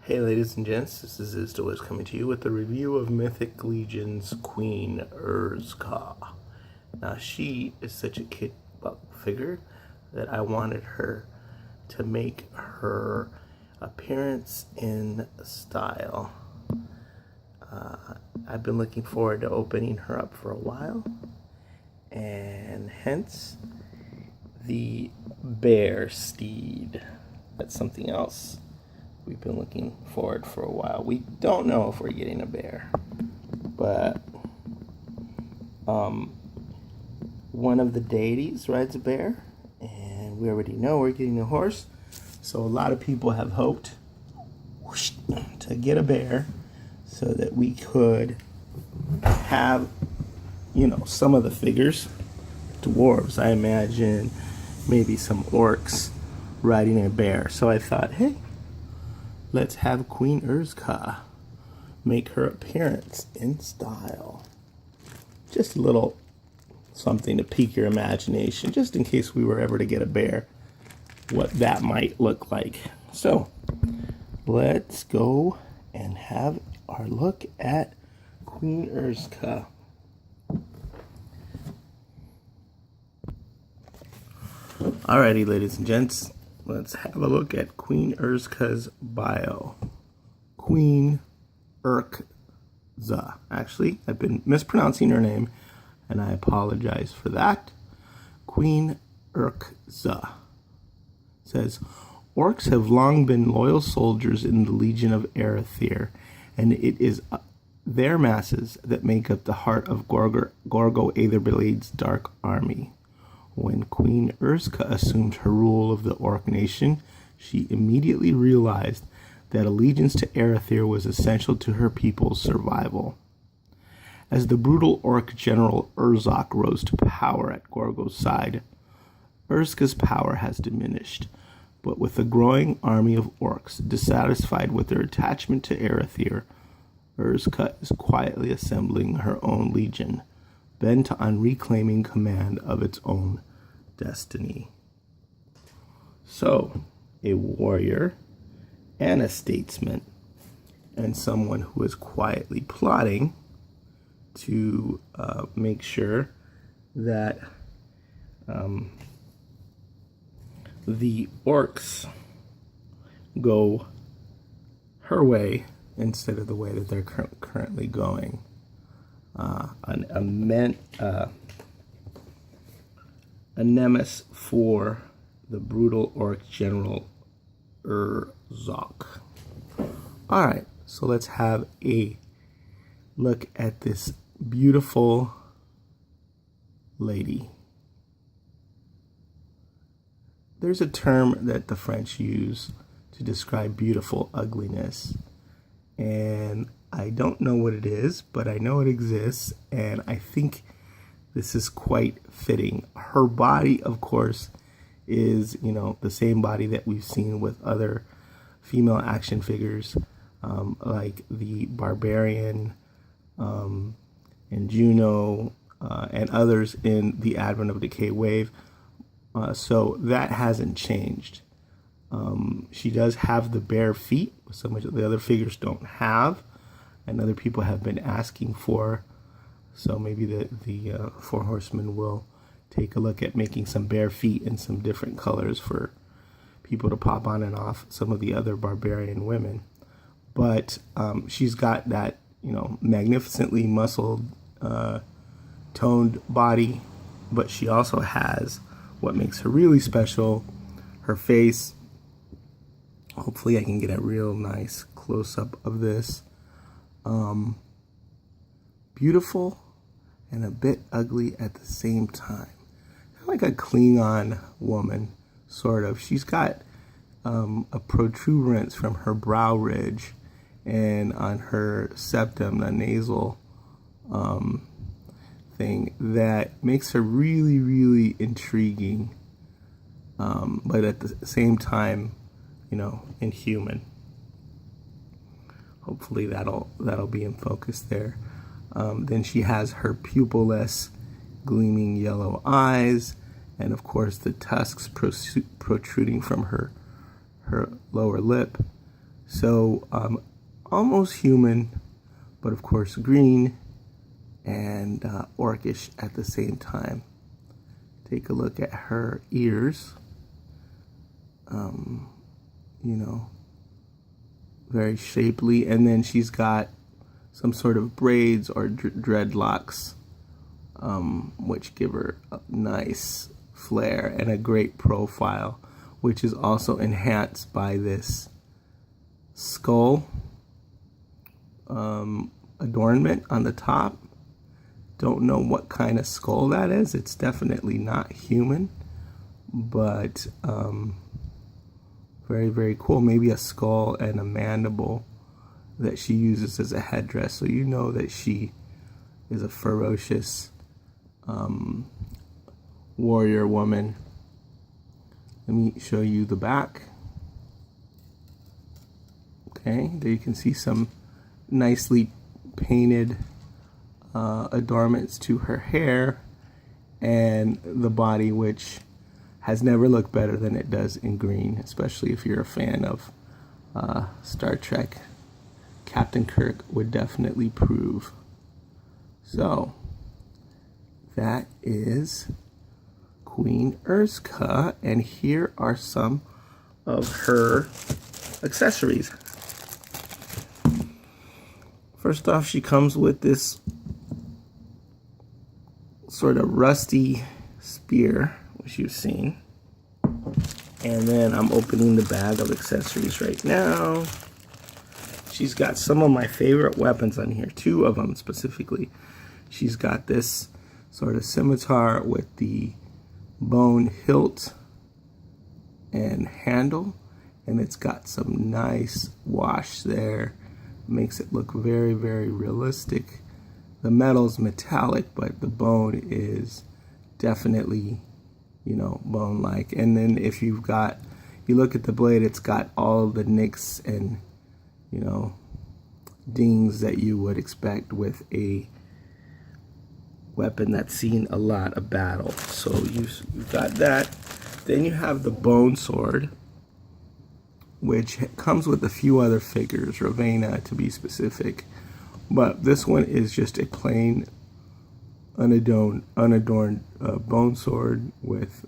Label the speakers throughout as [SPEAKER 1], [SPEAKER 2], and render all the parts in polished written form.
[SPEAKER 1] Hey ladies and gents, this is Izdois coming to you with a review of Mythic Legion's Queen Urkzaa. Now she is such a cute figure that I wanted her to make her appearance in style. I've been looking forward to opening her up for a while, and hence the bear steed. That's something else we've been looking forward for a while. We don't know if we're getting a bear, but one of the deities rides a bear, and we already know we're getting a horse. So a lot of people have hoped to get a bear so that we could have, some of the figures, dwarves, I imagine, maybe some orcs riding a bear. So I thought, hey, let's have Queen Urkzaa make her appearance in style. Just a little something to pique your imagination, just in case we were ever to get a bear, what that might look like. So let's go and have our look at Queen Urkzaa. Alrighty, ladies and gents, let's have a look at Queen Urkzaa's bio. Queen Urkzaa. Actually, I've been mispronouncing her name, and I apologize for that. Queen Urkzaa says, Orcs have long been loyal soldiers in the Legion of Arethyr, and it is their masses that make up the heart of Gorgo Aetherblade's dark army. When Queen Urkzaa assumed her rule of the Orc Nation, she immediately realized that allegiance to Arethyr was essential to her people's survival. As the brutal Orc General Urzokk rose to power at Gorgo's side, Urkzaa's power has diminished, but with a growing army of orcs dissatisfied with their attachment to Arethyr, Urzokk is quietly assembling her own legion, bent on reclaiming command of its own destiny. So, a warrior and a statesman, and someone who is quietly plotting to make sure that the orcs go her way instead of the way that they're currently going. A nemesis for the brutal Orc General Urzokk. Alright, so let's have a look at this beautiful lady. There's a term that the French use to describe beautiful ugliness, and I don't know what it is, but I know it exists, and I think this is quite fitting. Her body, of course, is, the same body that we've seen with other female action figures, like the Barbarian and Juno and others in the Advent of Decay wave. So that hasn't changed. She does have the bare feet, so much the other figures don't have, and other people have been asking for. So maybe the Four Horsemen will take a look at making some bare feet in some different colors for people to pop on and off some of the other barbarian women. But she's got that, magnificently muscled, toned body, but she also has what makes her really special, her face. Hopefully I can get a real nice close-up of this. Beautiful and a bit ugly at the same time. Kind of like a Klingon woman, sort of. She's got a protuberance from her brow ridge and on her septum, the nasal thing, that makes her really, really intriguing, but at the same time, inhuman. Hopefully that'll be in focus there. Then she has her pupilless, gleaming yellow eyes, and of course the tusks protruding from her lower lip. So almost human, but of course green and orcish at the same time. Take a look at her ears. You know, very shapely, and then she's got some sort of braids or dreadlocks, which give her a nice flair and a great profile, which is also enhanced by this skull adornment on the top. Don't know what kind of skull that is. It's definitely not human, but very, very cool. Maybe a skull and a mandible that she uses as a headdress. So you know that she is a ferocious warrior woman. Let me show you the back. Okay, there you can see some nicely painted adornments to her hair and the body, which has never looked better than it does in green, especially if you're a fan of Star Trek. Captain Kirk would definitely prove. So that is Queen Urkzaa, and here are some of her accessories. First off, she comes with this sort of rusty spear, which you've seen. And then I'm opening the bag of accessories right now. She's got some of my favorite weapons on here, 2 of them specifically. She's got this sort of scimitar with the bone hilt and handle, and it's got some nice wash there. Makes it look very, very realistic. The metal's metallic, but the bone is definitely, you know, bone-like. And then if you look at the blade, it's got all the nicks and, you know, dings that you would expect with a weapon that's seen a lot of battle. So you've got that. Then you have the bone sword, which comes with a few other figures, Ravenna to be specific. But this one is just a plain, unadorned bone sword with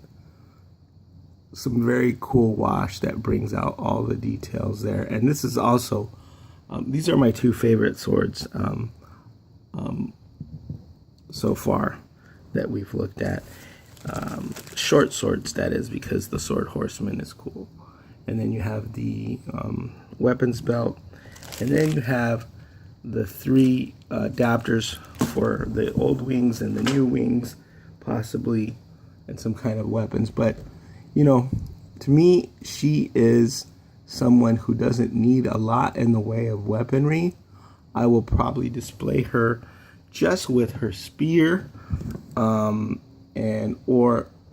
[SPEAKER 1] some very cool wash that brings out all the details there. And this is also, these are my 2 favorite swords so far that we've looked at. Short swords, that is, because the sword horseman is cool. And then you have the weapons belt, and then you have the 3 adapters for the old wings and the new wings, possibly, and some kind of weapons. But, you know, to me, she is someone who doesn't need a lot in the way of weaponry. I will probably display her just with her spear, or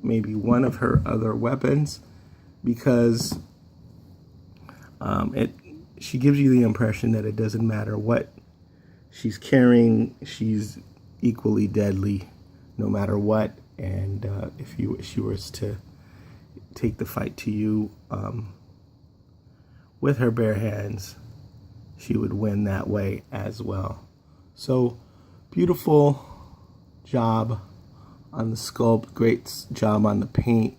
[SPEAKER 1] maybe one of her other weapons, because she gives you the impression that it doesn't matter what she's carrying, she's equally deadly no matter what. And if she was to take the fight to you with her bare hands, she would win that way as well. So beautiful job on the sculpt, great job on the paint,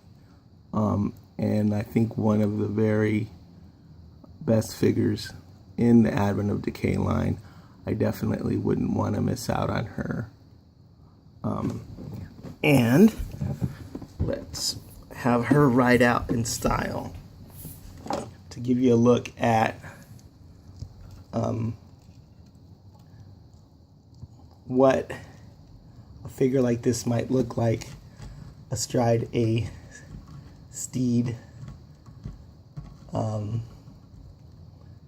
[SPEAKER 1] and I think one of the very best figures in the Advent of Decay line. I definitely wouldn't want to miss out on her. And let's have her ride out in style to give you a look at what a figure like this might look like astride a steed,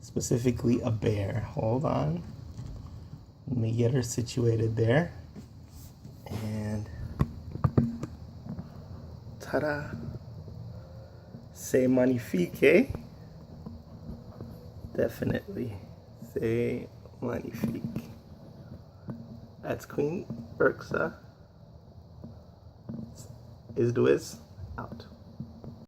[SPEAKER 1] specifically a bear. Hold on, let me get her situated there, and ta-da! C'est magnifique, eh? Definitely, c'est magnifique. That's Queen Urkzaa. Is out.